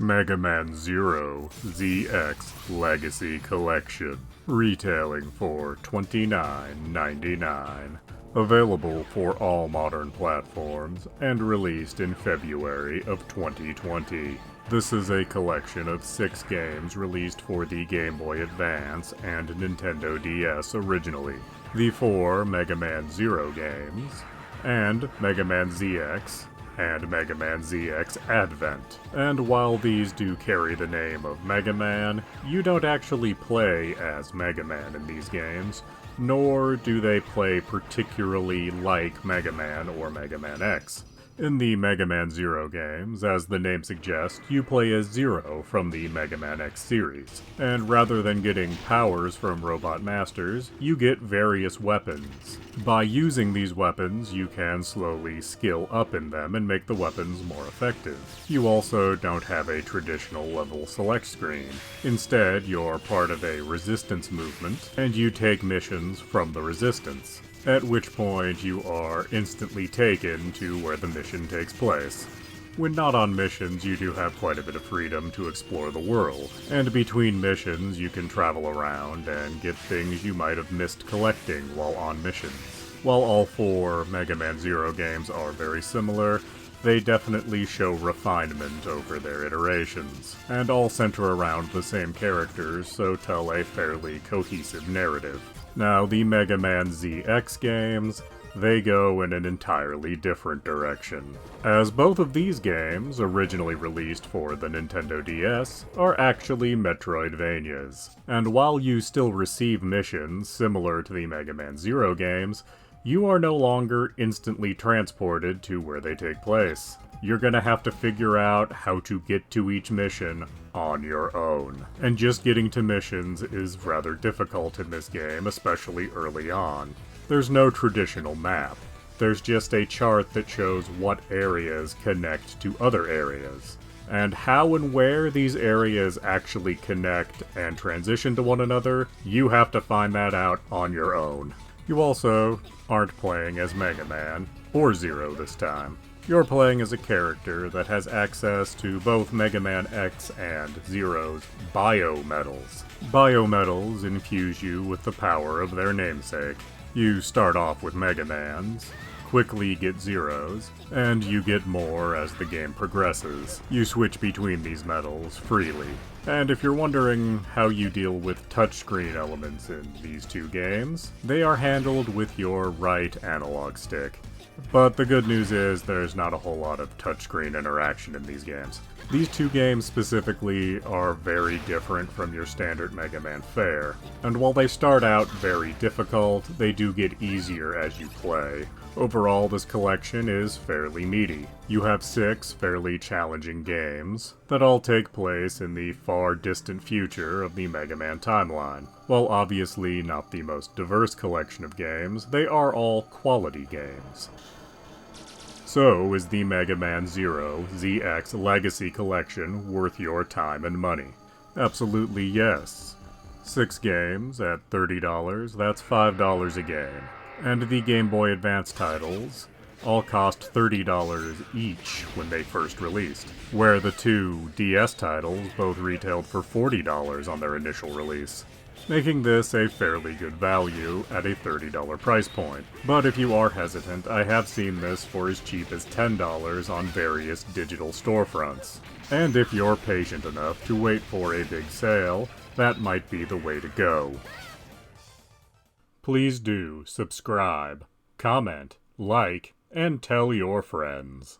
Mega Man Zero ZX Legacy Collection, retailing for $29.99. Available for all modern platforms and released in February of 2020. This is a collection of 6 games released for the Game Boy Advance and Nintendo DS originally. The 4 Mega Man Zero games, and Mega Man ZX, and Mega Man ZX Advent. And while these do carry the name of Mega Man, you don't actually play as Mega Man in these games, nor do they play particularly like Mega Man or Mega Man X. In the Mega Man Zero games, as the name suggests, you play as Zero from the Mega Man X series, and rather than getting powers from Robot Masters, you get various weapons. By using these weapons, you can slowly skill up in them and make the weapons more effective. You also don't have a traditional level select screen. Instead, you're part of a resistance movement, and you take missions from the resistance, at which point you are instantly taken to where the mission takes place. When not on missions, you do have quite a bit of freedom to explore the world, and between missions you can travel around and get things you might have missed collecting while on missions. While all 4 Mega Man Zero games are very similar, they definitely show refinement over their iterations, and all center around the same characters, so tell a fairly cohesive narrative. Now, the Mega Man ZX games, they go in an entirely different direction, as both of these games, originally released for the Nintendo DS, are actually Metroidvanias. And while you still receive missions similar to the Mega Man Zero games, you are no longer instantly transported to where they take place. You're gonna have to figure out how to get to each mission on your own. And just getting to missions is rather difficult in this game, especially early on. There's no traditional map. There's just a chart that shows what areas connect to other areas. And how and where these areas actually connect and transition to one another, you have to find that out on your own. You also aren't playing as Mega Man, or Zero this time. You're playing as a character that has access to both Mega Man X and Zero's biometals. Biometals infuse you with the power of their namesake. You start off with Mega Mans, quickly get Zeros, and you get more as the game progresses. You switch between these metals freely. And if you're wondering how you deal with touchscreen elements in these 2 games, they are handled with your right analog stick. But the good news is there's not a whole lot of touchscreen interaction in these games. These 2 games specifically are very different from your standard Mega Man fare, and while they start out very difficult, they do get easier as you play. Overall, this collection is fairly meaty. You have 6 fairly challenging games that all take place in the far distant future of the Mega Man timeline. While obviously not the most diverse collection of games, they are all quality games. So, is the Mega Man Zero ZX Legacy Collection worth your time and money? Absolutely yes. 6 games at $30, that's $5 a game. And the Game Boy Advance titles all cost $30 each when they first released, where the 2 DS titles both retailed for $40 on their initial release, making this a fairly good value at a $30 price point. But if you are hesitant, I have seen this for as cheap as $10 on various digital storefronts. And if you're patient enough to wait for a big sale, that might be the way to go. Please do subscribe, comment, like, and tell your friends.